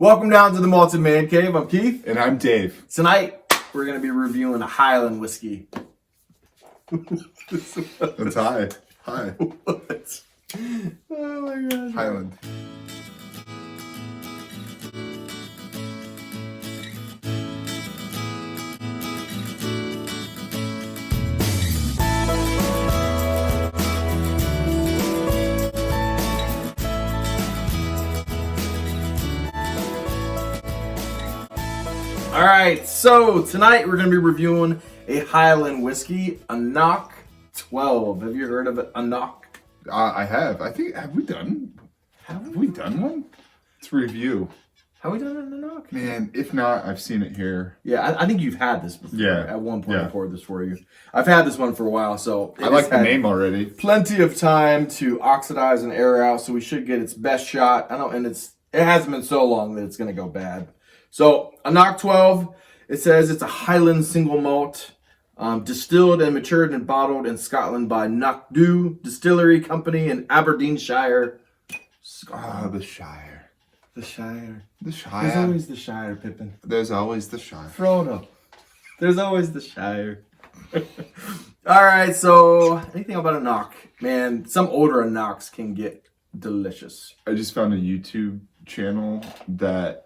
Welcome down to the Malted Man Cave. I'm Keith. And I'm Dave. Tonight, we're going to be reviewing a Highland whiskey. That's high. Hi. What? Oh my gosh. Highland. All right, so tonight we're going to be reviewing a Highland whiskey, Ancnoc 12. Have you heard of it, Ancnoc? I have. I think, have we done one? Let's review. Have we done an Ancnoc? Man, if not, I've seen it here. Yeah, I think you've had this before. Yeah. At one point, Yeah. I poured this for you. I've had this one for a while, so I like the name already. Plenty of time to oxidize and air out, so we should get its best shot. It hasn't been so long that it's going to go bad. So, Ancnoc 12, it says it's a Highland single malt, distilled and matured and bottled in Scotland by Knockdhu Distillery Company in Aberdeenshire, Scotland. The Shire. The Shire. The Shire. There's always the Shire, Pippin. There's always the Shire. Frodo. There's always the Shire. All right, so anything about Ancnoc? Man, some older Ancnocs can get delicious. I just found a YouTube channel that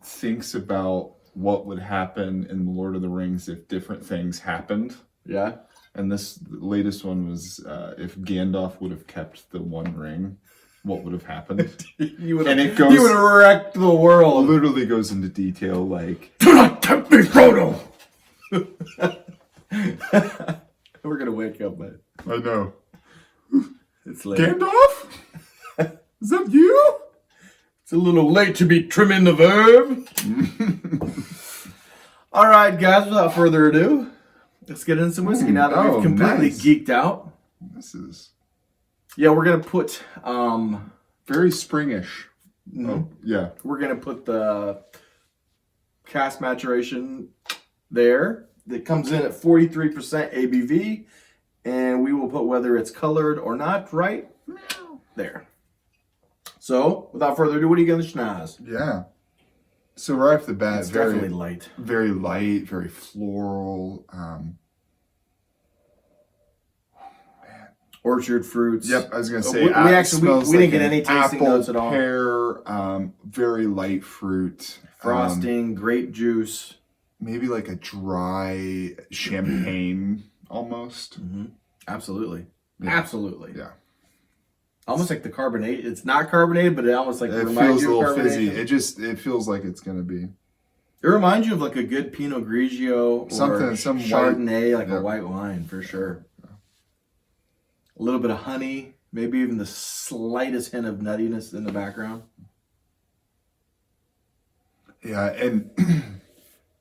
thinks about what would happen in The Lord of the Rings if different things happened. Yeah. And this latest one was if Gandalf would have kept the One Ring, what would have happened? You would And have it goes- wrecked the world. Literally goes into detail like, Do not tempt me, Frodo! We're gonna wake up, man. I know. It's late. Gandalf? Is that you? It's a little late to be trimming the verb. All right, guys, without further ado, let's get into some whiskey now that we've completely nice. geeked out. This is Yeah, we're gonna put very springish. Oh, yeah. we're gonna put the cask maturation there. That comes in at 43% ABV, and we will put whether it's colored or not right there. So, without further ado, what are you gonna schnoz? Yeah. So right off the bat, It's very definitely light. very light, very floral. Orchard fruits. Yep, I was gonna say we actually smells we didn't like get an any tasting apple, notes at all. Pear, very light fruit, Frosting, grape juice. maybe like a dry champagne almost. Absolutely. Yeah. Absolutely. Yeah, Almost like the carbonate. It's not carbonated, but it almost like it reminds feels a you of little fizzy. carbonation. It feels like it's gonna be It reminds you of like a good Pinot Grigio or some Chardonnay, like a Yep. white wine for sure. A little bit of honey, maybe even the slightest hint of nuttiness in the background. Yeah, and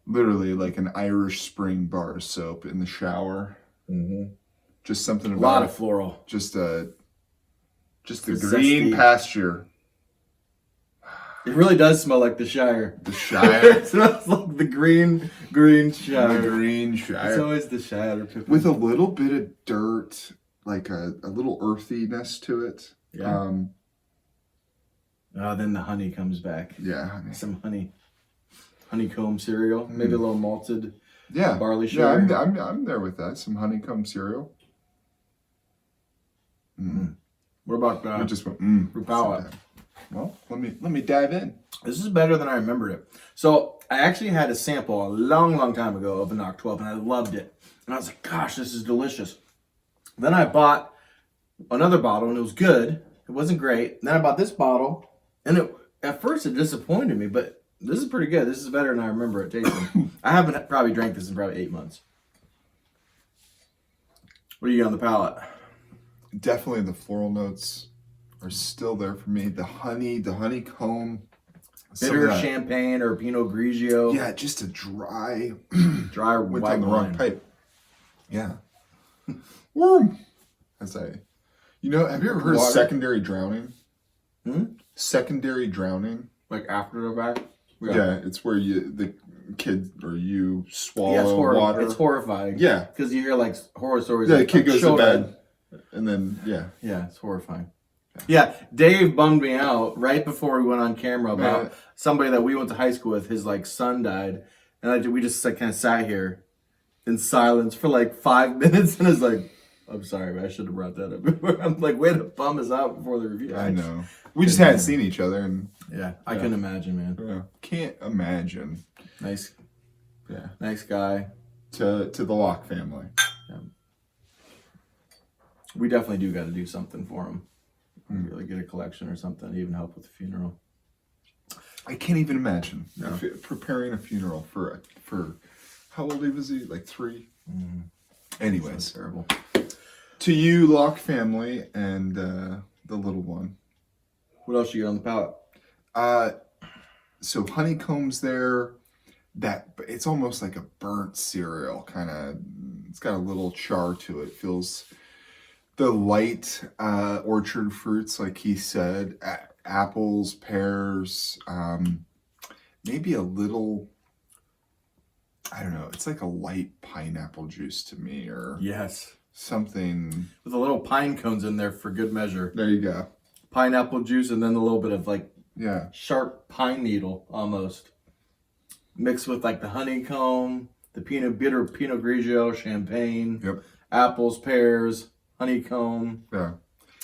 literally like an Irish Spring bar soap in the shower. Just something A about lot it. of floral. Just the Zesty. green pasture. It really does smell like the Shire. The Shire. It smells like the green Shire. The green It's Shire. always the Shire. Pippin. With a little bit of dirt, like a little earthiness to it. Yeah. Then the honey comes back. Yeah. Some honeycomb cereal, maybe a little malted. Yeah. Barley Yeah, sugar. I'm there with that. Some honeycomb cereal. What about I just went, for palate? Well, let me dive in. This is better than I remembered it. So I actually had a sample a long time ago of Ancnoc 12, and I loved it. And I was like, gosh, this is delicious. Then I bought another bottle, and it was good. It wasn't great. Then I bought this bottle, and at first it disappointed me, but this is pretty good. This is better than I remember it tasting. I haven't probably drank this in probably 8 months. What do you got on the palate? Definitely the floral notes are still there for me. The honeycomb. some of Bitter that- champagne or Pinot Grigio. Yeah, just a dry Dry went white down the wine. wrong pipe. Yeah. Worm. Have you ever heard of Water? secondary drowning? Hmm? Secondary drowning. Like after the fact? Yeah, it's where the kid or you swallow Yeah, water. it's horrifying. Yeah. Because you hear like horror stories. Yeah, like, the kid goes to children. bed, and then yeah, Yeah, it's horrifying. Yeah, Dave bummed me out right before we went on camera about Man. somebody that we went to high school with. His like son died, and we just like kind of sat here in silence for like 5 minutes, and I was like, "I'm sorry, man, I should have brought that up." I'm like, way to bum us out before the review. I know. We just hadn't seen each other, and Yeah, I can imagine, man. can't imagine. Nice, Yeah. nice guy. To the Locke family. We definitely do got to do something for him. Really get a collection or something, even help with the funeral. I can't even imagine No. preparing a funeral for how old was he? Like 3. Anyways, That's terrible. to you, Locke family, and the little one. What else you got on the palate? So honeycomb's there. That it's almost like a burnt cereal kind of. It's got a little char to it. Feels the light orchard fruits, like he said, apples, pears, maybe a little. I don't know. It's like a light pineapple juice to me, or Yes, something. with a little pine cones in there for good measure. There you go. Pineapple juice, and then a little bit of like Yeah. sharp pine needle almost, mixed with like the honeycomb, the bitter Pinot Grigio, champagne, Yep. apples, pears, honeycomb, Yeah.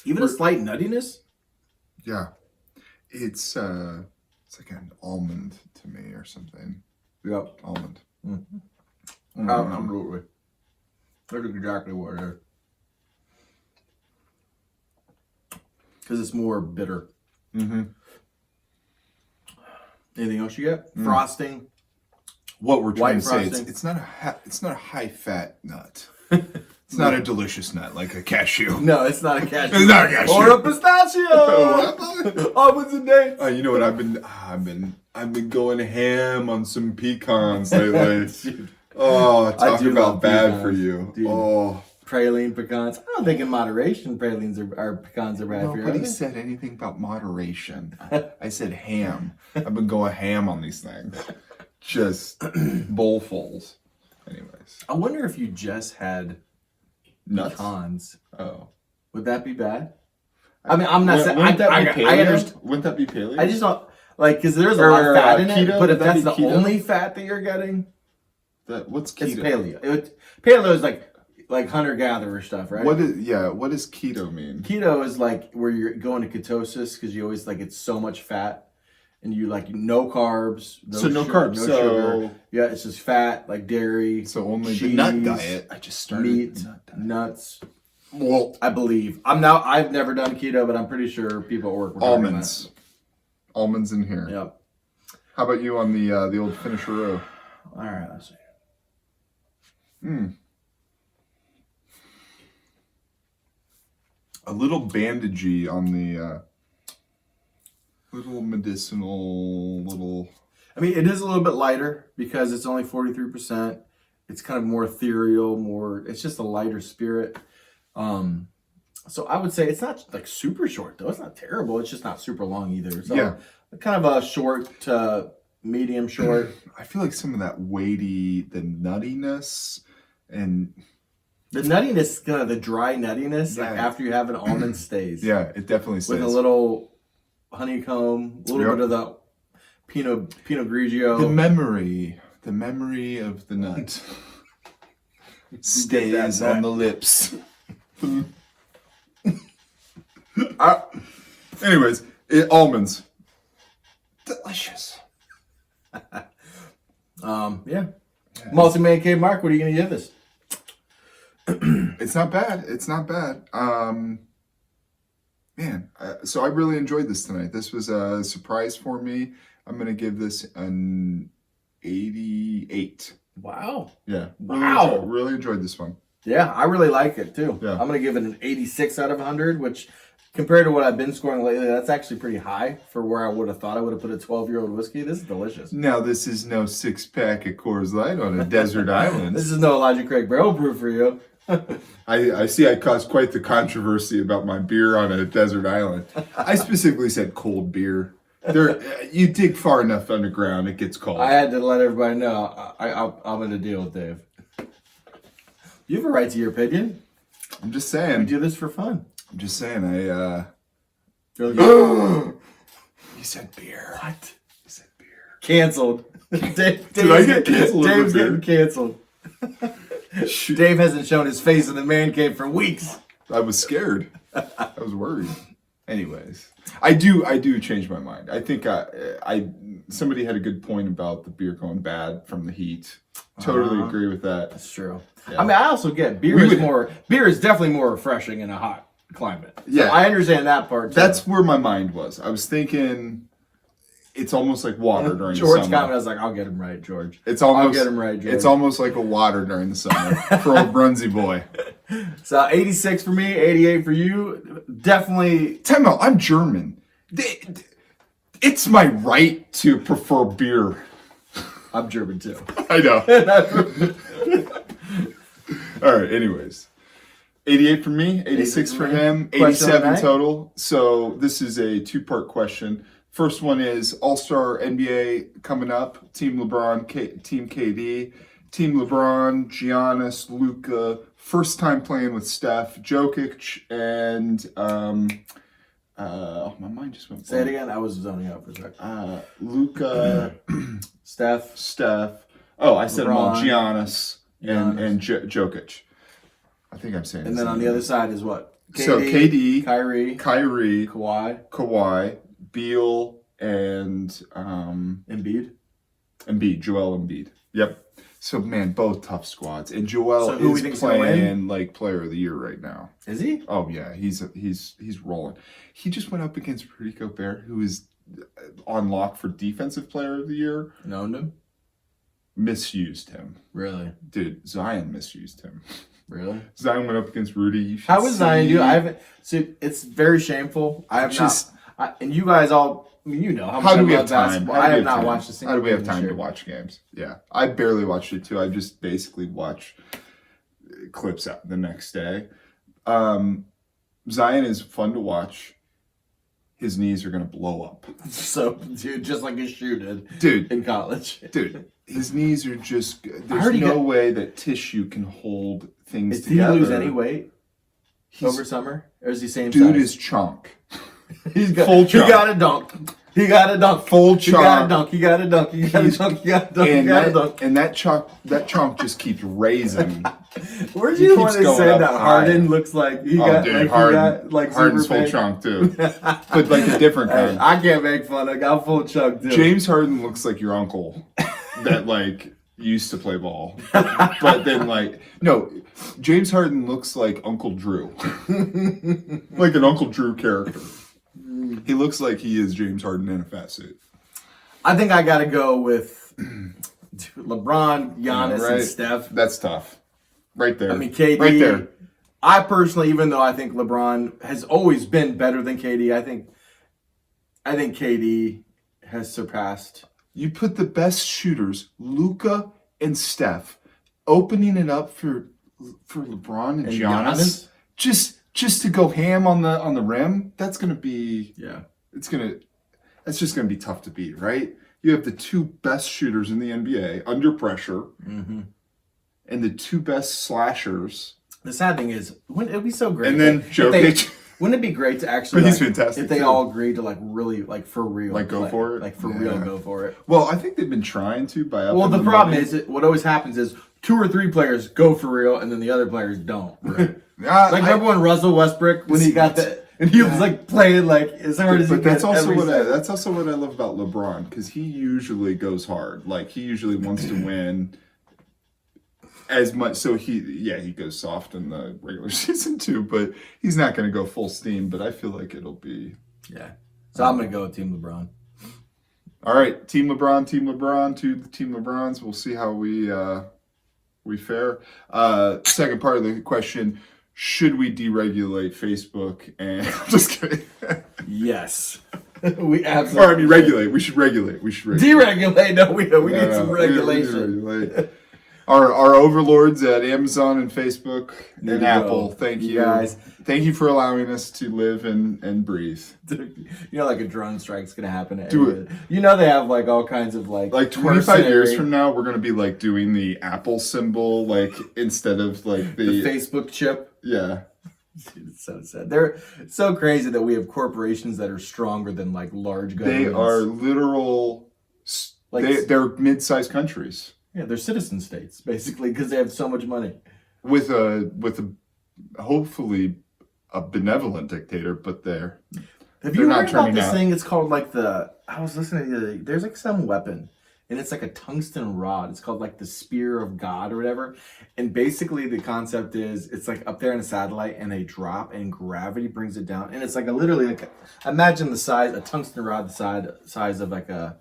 even a slight nuttiness. Yeah. It's like an almond to me or something. Yep, Almond. absolutely. That's exactly what it is. Because it's more bitter. Mm-hmm. Anything else you get? Frosting. What we're trying White to say, frosting. it's not a high fat nut. It's not a delicious nut like a cashew. No, it's not a cashew. It's not a cashew. Or a pistachio. Almonds and dates. You know what? I've been going ham on some pecans lately. Dude, Talk do about love bad pecans, for you. dude. Oh, praline pecans. I don't think in moderation pralines are pecans are bad for you. are nobody they? said anything about moderation. I said ham. I've been going ham on these things. Just bowlfuls. Anyways, I wonder if you just had nuts. pecans. Oh, Would that be bad? I mean, I'm not saying. Wouldn't that be paleo? I understand. Wouldn't that be paleo? I just don't like because there's a lot of fat in it. keto? But if Would that that's be the keto? only fat that you're getting, What's it's keto? paleo. Paleo is like hunter gatherer stuff, right? What does keto mean? Keto is like where you're going to ketosis because you always like it's so much fat, and you like no carbs. So no carbs. No So- sugar. Yeah, it's just fat like dairy. So only the cheese, nut diet. I just started meat, the nut diet. nuts. Well, I believe I've never done keto, but I'm pretty sure people at work were talking almonds. Almonds in here. about it. Yep. How about you on the old finisher row? All right, let's see. A little bandagey on the little medicinal little. I mean, it is a little bit lighter because it's only 43%. It's kind of more ethereal, it's just a lighter spirit. So I would say it's not like super short though. It's not terrible. It's just not super long either. So Yeah. kind of a short to medium short. I feel like some of that weighty, the nuttiness, and The nuttiness is kind of the dry nuttiness like Yeah. after you have an almond stays. yeah, it definitely stays. With a little honeycomb, a little Yep. bit of the Pinot Grigio. The memory of the nut stays nut. on the lips. Anyways, almonds, delicious. Yeah. Multi-man cave Mark, what are you gonna give this? It's not bad. It's not bad. Man, so I really enjoyed this tonight. This was a surprise for me. I'm gonna give this an 88. Wow. Yeah. Wow. Really enjoyed this one. Yeah, I really like it too. Yeah. I'm gonna give it an 86 out of 100, which compared to what I've been scoring lately, that's actually pretty high for where I would have thought I would have put a 12-year-old whiskey. This is delicious. Now, this is no 6-pack of Coors Light on a desert island. This is no Elijah Craig barrel proof for you. I see I caused quite the controversy about my beer on a desert island. I specifically said cold beer. There, you dig far enough underground, it gets cold. I had to let everybody know I'm gonna deal with Dave. You have a right to your opinion. I'm just We saying. do this for fun. I'm just saying. They're like, He said beer. what? He said beer. Canceled. Did I get canceled over Dave's beer? getting canceled. Dave hasn't shown his face in the man cave for weeks. I was scared. I was worried. Anyways, I do change my mind. I think somebody had a good point about the beer going bad from the heat. Totally agree with that. That's true. Yeah. I mean, I also get beer is definitely more refreshing in a hot climate. So Yeah. I understand that part too. That's where my mind was. I was thinking it's almost like water during George the summer. comment, I was like, I'll get him right, George. I'll get him right, George. It's almost like a water during the summer for old Brunsey boy. So 86 for me, 88 for you. Definitely. Time out. I'm German. It's my right to prefer beer. I'm German too. I know. All right. Anyways, 88 for me, 86 for him, 87 total. So this is a two-part question. First one is All-Star NBA coming up. Team LeBron, Team KD. Team LeBron, Giannis, Luka. First time playing with Steph, Jokic, and my mind just went blank. Say it again. I was zoning out for a second. Luka, Steph. Oh, I said them all. LeBron, Giannis. And Jokic. I think I'm saying. And then on the other side is what? So KD, Kyrie, Kawhi, Beal, and Embiid. Joel Embiid. Yep. So man, both tough squads, and Joel So who we is think's gonna win? playing like player of the year right now. Is he? Oh yeah, he's rolling. He just went up against Rudy Gobert, who is on lock for defensive player of the year. Known him? Misused him. Really? Dude, Zion misused him. Really? Zion went up against Rudy. How was Zion do? I haven't. So it's very shameful. I have not. And you guys all, I mean, you know how much How do I we have love time? basketball. How I do we have have not time? watched a single. How do we have game time this to year. watch games? Yeah, I barely watched it too. I just basically watch clips out the next day. Zion is fun to watch. His knees are gonna blow up. So, dude, just like his shoe did, Dude, in college. Dude, his knees are just. There's no way that tissue can hold things Did he together. lose any weight over summer, or is he same Dude size? is chunk. He's got full chunk. He got a dunk. He got a dunk. Full He got chunk. a dunk. He got a dunk. He got a dunk. He got a dunk. He got a dunk. And that chunk just keeps raising. Where's you the one keeps that going said up that high. Harden looks like he got dude, like Harden, he got like Harden's super full big? chunk too, but like a different kind. I can't make fun. I got full chunk too. James Harden looks like your uncle that like used to play ball, but then like no, James Harden looks like Uncle Drew, like an Uncle Drew character. He looks like he is James Harden in a fat suit. I think I got to go with LeBron, Giannis, Right. and Steph. That's tough. Right there. I mean, KD. Right there. I personally, even though I think LeBron has always been better than KD, I think KD has surpassed. You put the best shooters, Luka and Steph, opening it up for LeBron and Giannis. Just to go ham on the rim. That's gonna be That's just gonna be tough to beat, right? You have the two best shooters in the NBA under pressure, and the two best slashers. The sad thing is, wouldn't it be so great? And then Jokic. Wouldn't it be great to actually? But he's fantastic, if they too. all agreed to like really like for real, Like, go for it? like for Yeah. real, go for it. Well, I think they've been trying to by up. Well, the problem is what always happens is 2 or 3 players go for real, and then the other players don't. Right? Like remember when Russell Westbrook when he got the and he was like playing like as hard as he But could. that's also every what second. that's also what I love about LeBron, because he usually goes hard. Like he usually wants to win as much. So he goes soft in the regular season too, but he's not going to go full steam. But I feel like it'll be So I'm gonna go with Team LeBron. all right. Team LeBron to the Team LeBrons. We'll see how we fare. Second part of the question. Should we deregulate Facebook? And just kidding. Yes, we absolutely. Or I mean, regulate. We should regulate. Deregulate. No, we need some regulation. Regulate. Our overlords at Amazon and Facebook Need and to Apple. go. Thank You you, guys. Thank you for allowing us to live and breathe. You know, like a drone strike's gonna happen. Do it. You know, they have like all kinds of like 25 years mercenary- from now, we're gonna be like doing the Apple symbol, like instead of like the Facebook chip. yeah. Dude, it's so sad. They're so crazy that we have corporations that are stronger than like large governments. They are literal. Like, They're mid-sized countries yeah, they're citizen states basically because they have so much money. with a hopefully a benevolent dictator, but Have they're you not heard about turning this out. thing? It's called like I was listening to the other day. There's like some weapon, and it's like a tungsten rod. It's called like the Spear of God or whatever. And basically the concept is it's like up there in a satellite, and they drop, and gravity brings it down. And it's like literally like imagine the size, a tungsten rod the size of like a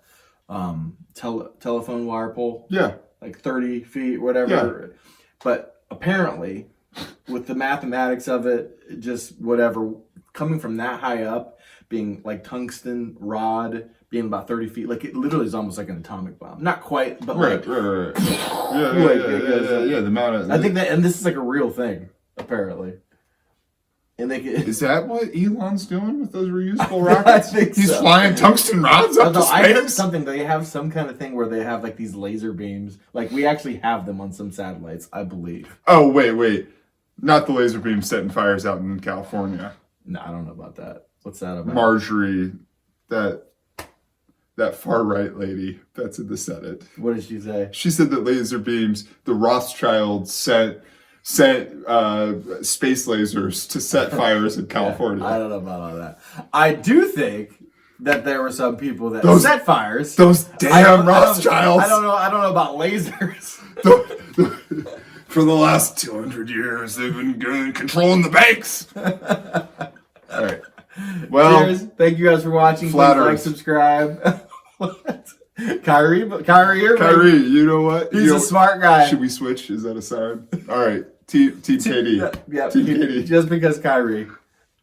telephone wire pole. Yeah. Like 30 feet, whatever. Yeah. But apparently, with the mathematics of it, just whatever, coming from that high up, being like tungsten rod, being about 30 feet, like it literally is almost like an atomic bomb. Not quite, but Right. Yeah. The amount of I think that, and this is like a real thing, apparently. And they can, is that what Elon's doing with those reusable rockets? I think He's so. flying tungsten rods up to space. I heard something. They have some kind of thing where they have like these laser beams. Like we actually have them on some satellites, I believe. Oh wait, not the laser beam setting fires out in California. No, I don't know about that. What's that about? Marjorie, that far right lady that's in the Senate. What did she say? She said that laser beams, the Rothschilds sent space lasers to set fires in California. Yeah, I don't know about all that. I do think that there were some people that set fires. Those damn Rothschilds. I don't know about lasers. For the last 200 years, they've been controlling the banks. All right. Well, cheers. Thank you guys for watching. Please like, subscribe. Kyrie, you know what? He's a smart guy. Should we switch? Is that a sign? All right. Team KD. Yeah, Team KD. Just because Kyrie,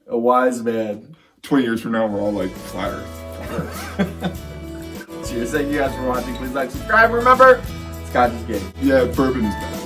a wise man. 20 years from now, we're all like, flat Earth. Cheers. Thank you guys for watching. Please like, subscribe. Remember, Scotch is king. Yeah, bourbon is bad.